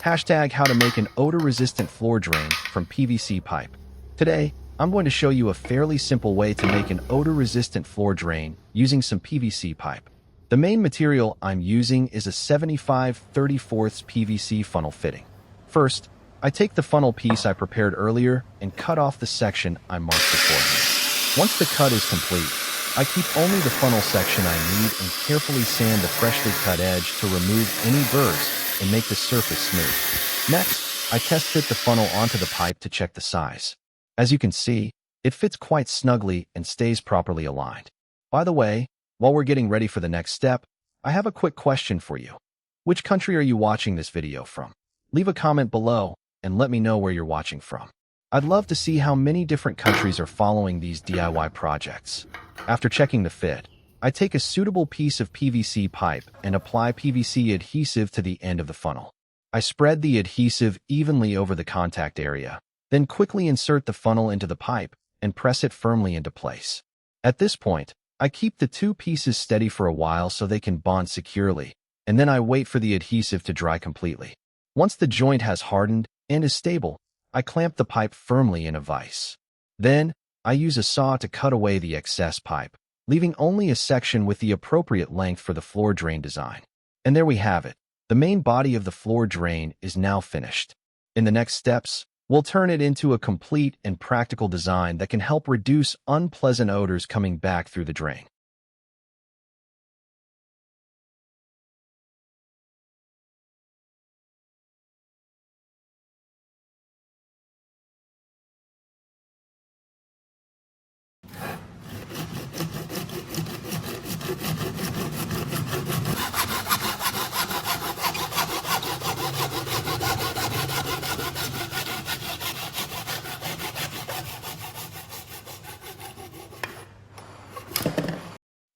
Hashtag how to make an odor-resistant floor drain from PVC pipe. Today, I'm going to show you a fairly simple way to make an odor-resistant floor drain using some PVC pipe. The main material I'm using is a 75/34 PVC funnel fitting. First, I take the funnel piece I prepared earlier and cut off the section I marked beforehand. Once the cut is complete, I keep only the funnel section I need and carefully sand the freshly cut edge to remove any burrs and make the surface smooth. Next, I test fit the funnel onto the pipe to check the size. As you can see, it fits quite snugly and stays properly aligned. By the way, while we're getting ready for the next step, I have a quick question for you. Which country are you watching this video from? Leave a comment below and let me know where you're watching from. I'd love to see how many different countries are following these DIY projects. After checking the fit, I take a suitable piece of PVC pipe and apply PVC adhesive to the end of the funnel. I spread the adhesive evenly over the contact area, then quickly insert the funnel into the pipe and press it firmly into place. At this point, I keep the two pieces steady for a while so they can bond securely, and then I wait for the adhesive to dry completely. Once the joint has hardened and is stable, I clamp the pipe firmly in a vise. Then, I use a saw to cut away the excess pipe, leaving only a section with the appropriate length for the floor drain design. And there we have it. The main body of the floor drain is now finished. In the next steps, we'll turn it into a complete and practical design that can help reduce unpleasant odors coming back through the drain.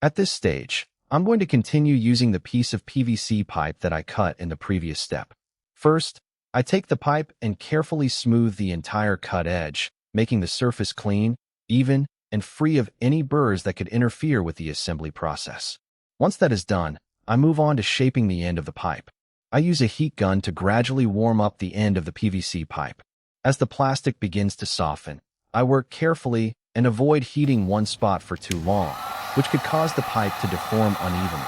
At this stage, I'm going to continue using the piece of PVC pipe that I cut in the previous step. First, I take the pipe and carefully smooth the entire cut edge, making the surface clean, even, and free of any burrs that could interfere with the assembly process. Once that is done, I move on to shaping the end of the pipe. I use a heat gun to gradually warm up the end of the PVC pipe. As the plastic begins to soften, I work carefully and avoid heating one spot for too long, which could cause the pipe to deform unevenly.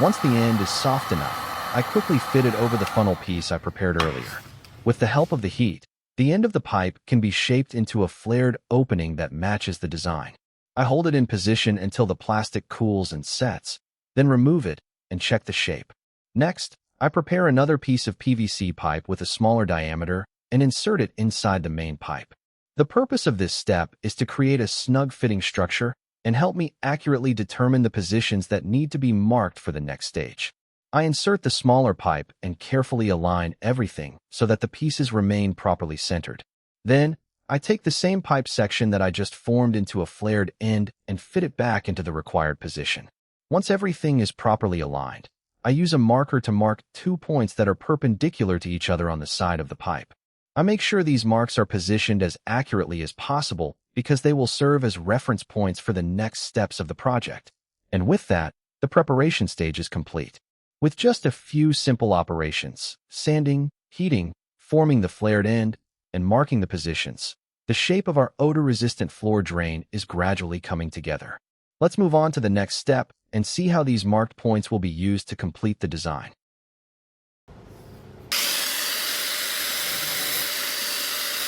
Once the end is soft enough, I quickly fit it over the funnel piece I prepared earlier. With the help of the heat, the end of the pipe can be shaped into a flared opening that matches the design. I hold it in position until the plastic cools and sets, then remove it and check the shape. Next, I prepare another piece of PVC pipe with a smaller diameter and insert it inside the main pipe. The purpose of this step is to create a snug fitting structure and help me accurately determine the positions that need to be marked for the next stage. I insert the smaller pipe and carefully align everything so that the pieces remain properly centered. Then, I take the same pipe section that I just formed into a flared end and fit it back into the required position. Once everything is properly aligned, I use a marker to mark 2 points that are perpendicular to each other on the side of the pipe. I make sure these marks are positioned as accurately as possible because they will serve as reference points for the next steps of the project. And with that, the preparation stage is complete. With just a few simple operations, sanding, heating, forming the flared end, and marking the positions, the shape of our odor-resistant floor drain is gradually coming together. Let's move on to the next step and see how these marked points will be used to complete the design.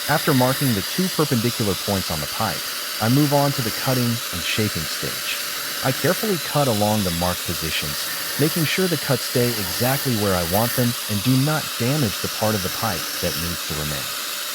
After marking the 2 perpendicular points on the pipe, I move on to the cutting and shaping stage. I carefully cut along the marked positions, making sure the cuts stay exactly where I want them and do not damage the part of the pipe that needs to remain.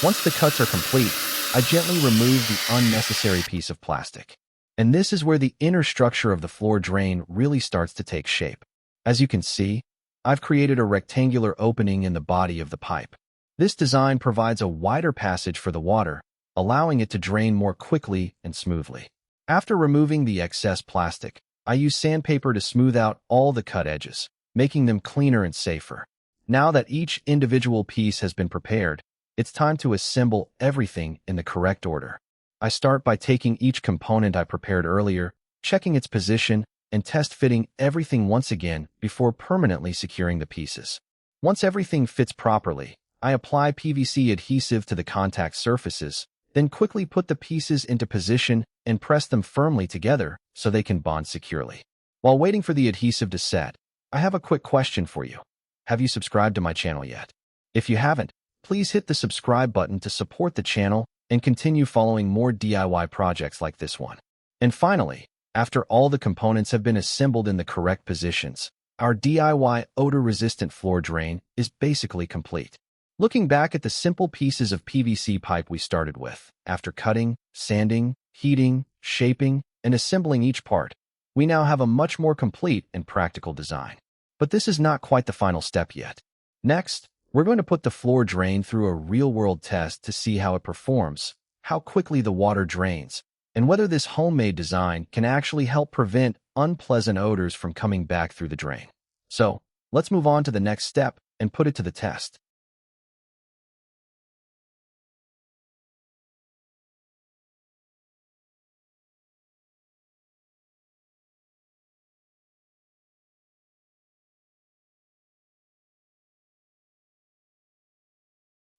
Once the cuts are complete, I gently remove the unnecessary piece of plastic. And this is where the inner structure of the floor drain really starts to take shape. As you can see, I've created a rectangular opening in the body of the pipe. This design provides a wider passage for the water, allowing it to drain more quickly and smoothly. After removing the excess plastic, I use sandpaper to smooth out all the cut edges, making them cleaner and safer. Now that each individual piece has been prepared, it's time to assemble everything in the correct order. I start by taking each component I prepared earlier, checking its position, and test fitting everything once again before permanently securing the pieces. Once everything fits properly, I apply PVC adhesive to the contact surfaces, then quickly put the pieces into position and press them firmly together so they can bond securely. While waiting for the adhesive to set, I have a quick question for you. Have you subscribed to my channel yet? If you haven't, please hit the subscribe button to support the channel and continue following more DIY projects like this one. And finally, after all the components have been assembled in the correct positions, our DIY odor-resistant floor drain is basically complete. Looking back at the simple pieces of PVC pipe we started with, after cutting, sanding, heating, shaping, and assembling each part, we now have a much more complete and practical design. But this is not quite the final step yet. Next, we're going to put the floor drain through a real-world test to see how it performs, how quickly the water drains, and whether this homemade design can actually help prevent unpleasant odors from coming back through the drain. So, let's move on to the next step and put it to the test.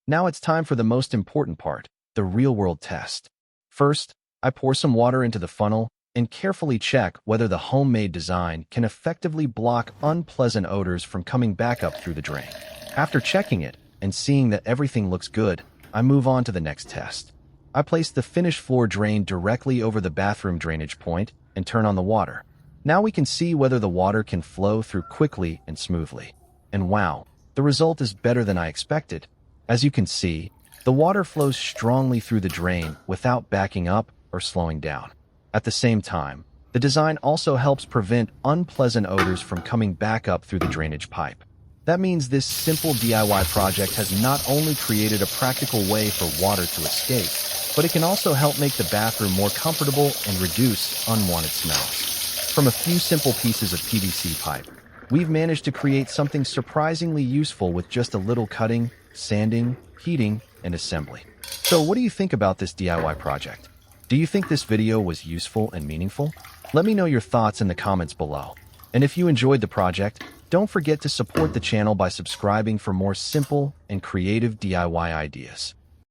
Now it's time for the most important part, the real-world test. First, I pour some water into the funnel and carefully check whether the homemade design can effectively block unpleasant odors from coming back up through the drain. After checking it and seeing that everything looks good, I move on to the next test. I place the finished floor drain directly over the bathroom drainage point and turn on the water. Now we can see whether the water can flow through quickly and smoothly. And wow, the result is better than I expected. As you can see, the water flows strongly through the drain without backing up or slowing down. At the same time, the design also helps prevent unpleasant odors from coming back up through the drainage pipe. That means this simple DIY project has not only created a practical way for water to escape, but it can also help make the bathroom more comfortable and reduce unwanted smells. From a few simple pieces of PVC pipe, we've managed to create something surprisingly useful with just a little cutting, sanding, heating, and assembly. So what do you think about this DIY project? Do you think this video was useful and meaningful? Let me know your thoughts in the comments below. And if you enjoyed the project, don't forget to support the channel by subscribing for more simple and creative DIY ideas.